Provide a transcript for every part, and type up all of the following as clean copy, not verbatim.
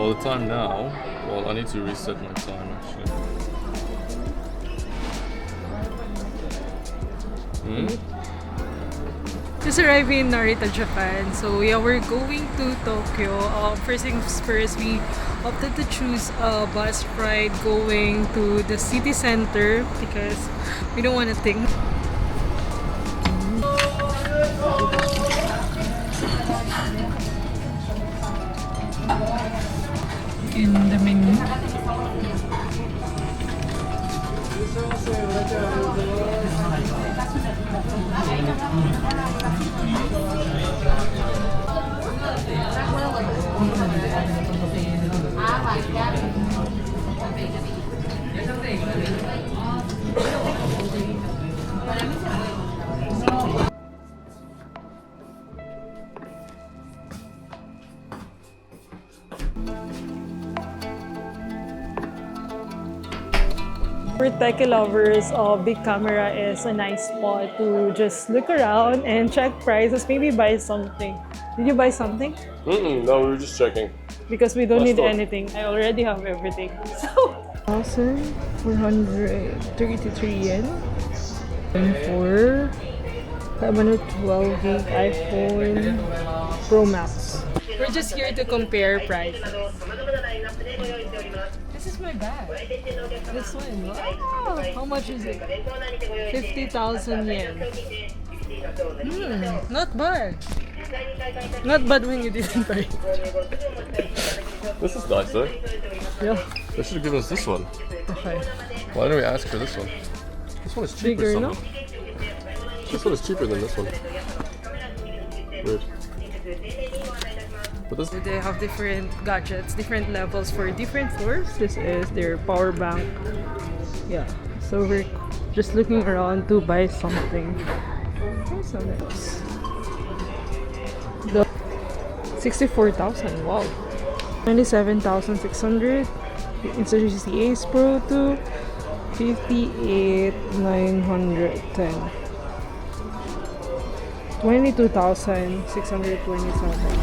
Well, the time now. Well, I need to reset my time actually. Just arriving in Narita, Japan. So yeah, we're going to Tokyo. First things first, we opted to choose a bus ride going to the city center because we don't want to think. In the menu. For techie lovers, Bic Camera is a nice spot to just look around and check prices, maybe buy something. Did you buy something? No, we were just checking. Because we don't need anything. I already have everything. So, 1,433 yen. And for 512 gig iPhone Pro Max. We're just here to compare prices. This is my bag. This one. Wow! How much is it? 50,000 yen. Not bad. Not bad when you didn't buy it. This is nice though. Yeah. They should have given us this one. Okay. Why don't we ask for this one? This one is cheaper. Bigger, no? This one is cheaper than this one. Weird. But this They have different gadgets, different levels for different floors. This is their power bank. Yeah. So we're just looking around to buy something. What's this? The 64,000. Wow. 27,600. Insta Ace Pro 2. 58,910. 22,627.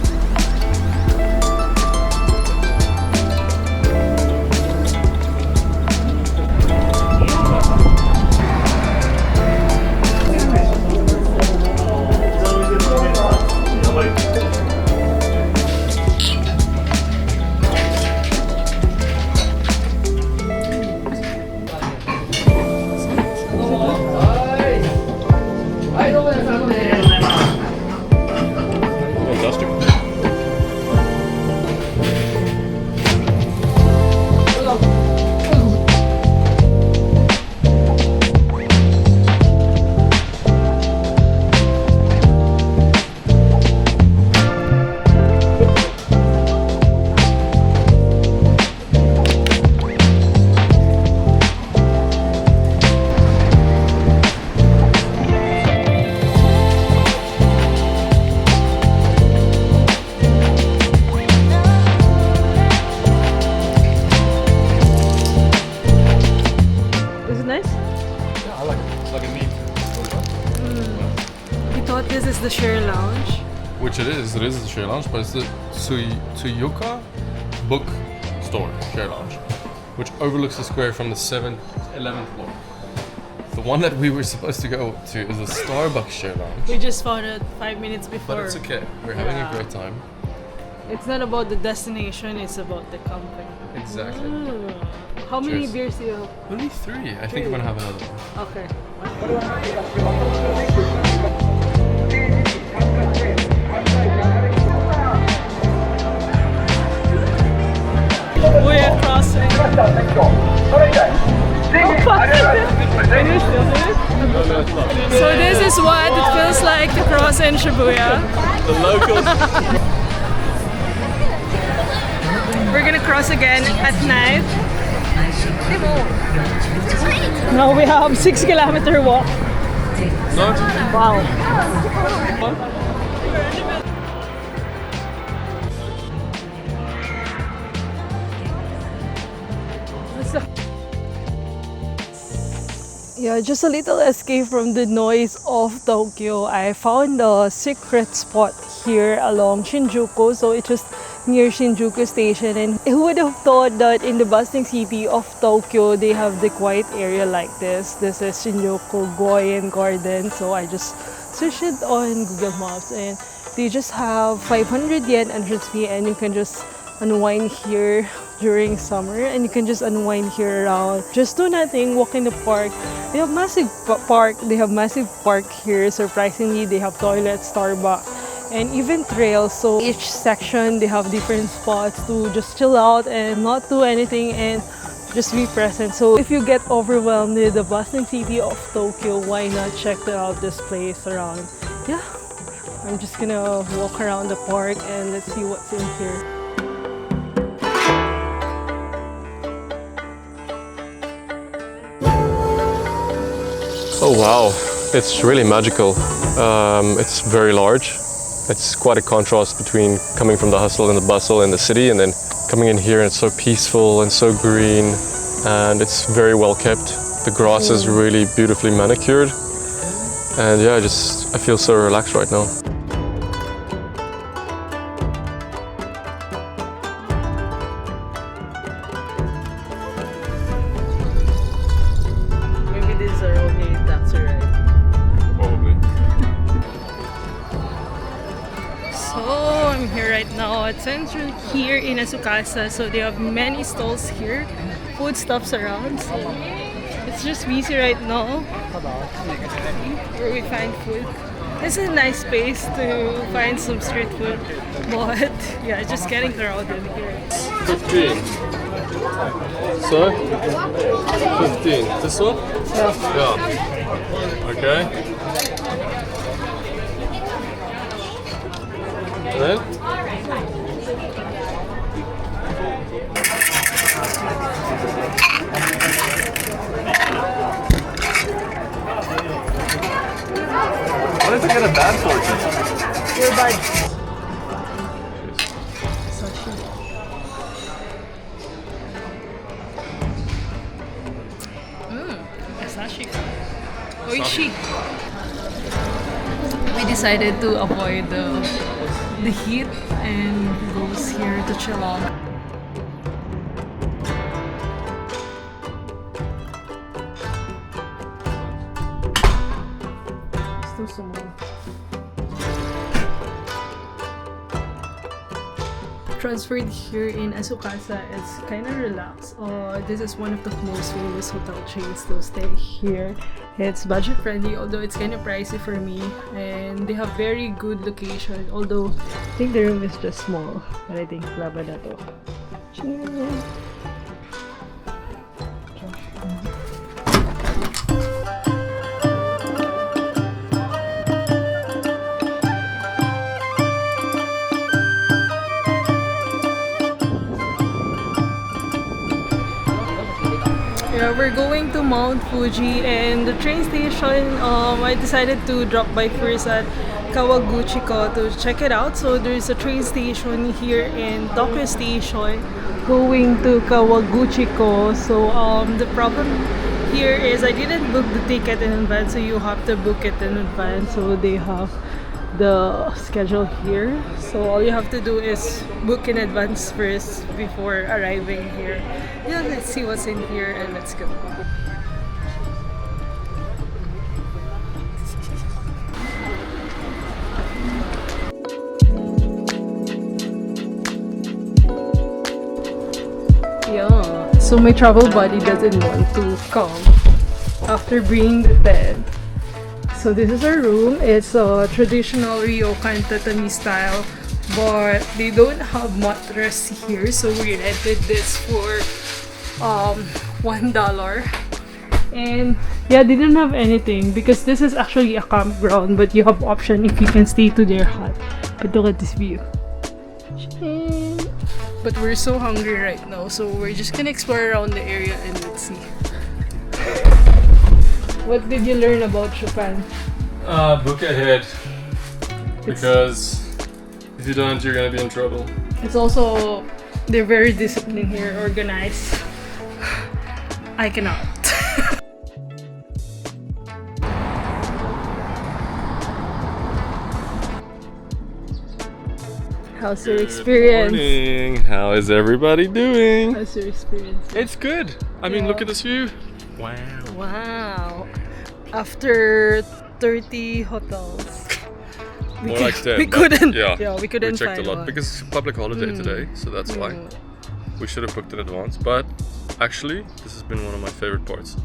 This is the share lounge. Which it is the share lounge, but it's the Tsuyuka book store share lounge, which overlooks the square from the 11th floor. The one that we were supposed to go to is the Starbucks share lounge. We just found it 5 minutes before. But it's okay, we're having a great time. It's not about the destination, it's about the company. Exactly. How many Cheers. beers do you have? Only 3. I think I'm gonna have another one. Okay. Shibuya Crossing. So this is what it feels like to cross in Shibuya. The locals. We're gonna cross again at night. Now we have 6-kilometer walk. No? Wow. Yeah, just a little escape from the noise of Tokyo. I found a secret spot here along Shinjuku, so it's just near Shinjuku Station. And who would have thought that in the bustling city of Tokyo, they have the quiet area like this. This is Shinjuku Garden. So I just searched it on Google Maps, and they just have 500 yen entrance fee, and you can just unwind here during summer, and you can just unwind here around. Just do nothing, walk in the park. They have massive park. They have massive park here. Surprisingly, they have toilets, Starbucks, and even trails. So each section they have different spots to just chill out and not do anything and just be present. So if you get overwhelmed with the bustling city of Tokyo, why not check out this place around? Yeah, I'm just gonna walk around the park and let's see what's in here. Oh wow, it's really magical. It's very large. It's quite a contrast between coming from the hustle and the bustle in the city and then coming in here and it's so peaceful and so green, and it's very well kept. The grass is really beautifully manicured, and yeah, I feel so relaxed right now. Maybe these are okay taxi ride. Probably. So I'm here right now at Central here in Asakusa. So they have many stalls here, food stuffs around. So it's just busy right now where we find food. This is a nice space to find some street food, but yeah, it's just getting crowded here. 15. So? 15. This one? Yeah. Okay. And then? What if I get a bad fortune? Your bad. Asashi. Oishi. We decided to avoid the heat and goes here to chill out. Still so small. Transferred here in Asakusa is kind of relaxed. This is one of the most famous hotel chains to stay here. It's budget friendly, although it's kind of pricey for me, and they have very good location. Although I think the room is just small, but I think laba na to. Yeah, we're going to Mount Fuji, and the train station, I decided to drop by first at Kawaguchiko to check it out. So there's a train station here in Tokyo Station going to Kawaguchiko. So the problem here is I didn't book the ticket in advance, so you have to book it in advance. So they have the schedule here, so all you have to do is book in advance first before arriving here. Yeah, let's see what's in here and let's go. Yeah, so my travel buddy doesn't want to come after bringing the bed. So this is our room. It's a traditional ryokan tatami style, but they don't have mattress here, so we rented this for $1. And yeah, they didn't have anything because this is actually a campground, but you have option if you can stay to their hut. But look at this view. But we're so hungry right now, so we're just gonna explore around the area and let's see. What did you learn about Japan? Book ahead. Because if you don't, you're gonna be in trouble. It's also, they're very disciplined here, organized. I cannot. How's your experience? Good morning. How is everybody doing? How's your experience? It's good. I mean, look at this view. Wow. Wow. After 30 hotels. More like 10. We but couldn't. Yeah, we couldn't we checked find a lot one. because it's a public holiday today, so that's why. We should have booked in advance, but actually, this has been one of my favorite parts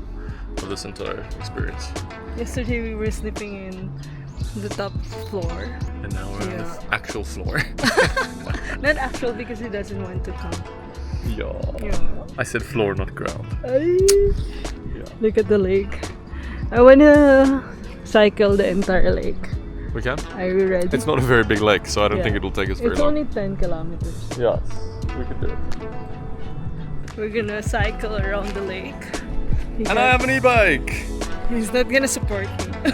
of this entire experience. Yesterday we were sleeping in the top floor. And now we're on the actual floor. Not actual because he doesn't want to come. Yeah. I said floor, not ground. Yeah. Look at the lake. I wanna cycle the entire lake. We can? Are you ready? It's not a very big lake, so I don't think it will take us very It's long. only 10 kilometers. Yeah, we could do it. We're gonna cycle around the lake. And I have an e-bike! He's not gonna support me.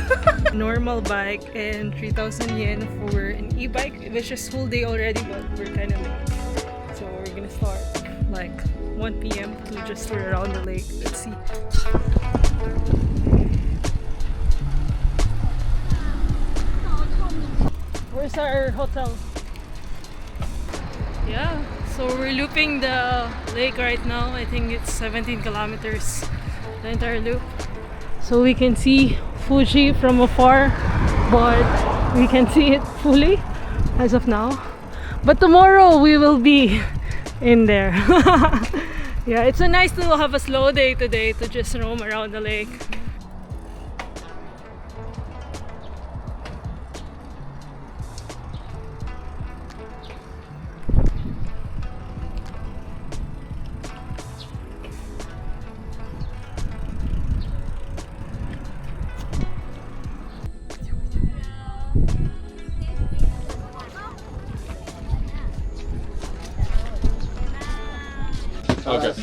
Normal bike and 3,000 yen for an e-bike. It was just full day already, but we're kind of late. So we're gonna start like 1 p.m. to just tour around the lake. Let's see. Where's our hotel? Yeah, so we're looping the lake right now. I think it's 17 kilometers, the entire loop. So we can see Fuji from afar, but we can see it fully as of now. But tomorrow we will be in there. Yeah, it's so nice to have a slow day today to just roam around the lake. Okay.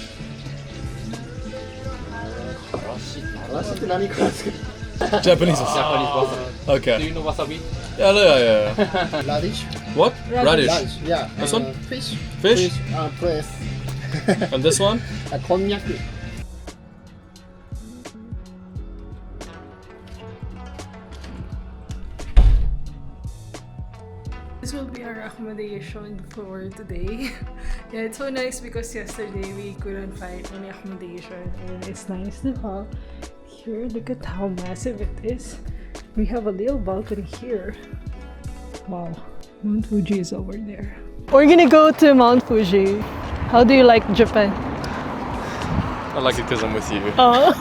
Japanese. Okay. Do you know wasabi? Yeah. Radish. What? Radish. Radish. Yeah. This one? Fish. Fish? Press. And this one? Konjac. This will be our accommodation for today. Yeah, it's so nice because yesterday we couldn't find any accommodation, and it's nice to have here. Look at how massive it is. We have a little balcony here. Wow, Mount Fuji is over there. We're gonna go to Mount Fuji. How do you like Japan? I like it because I'm with you. Oh.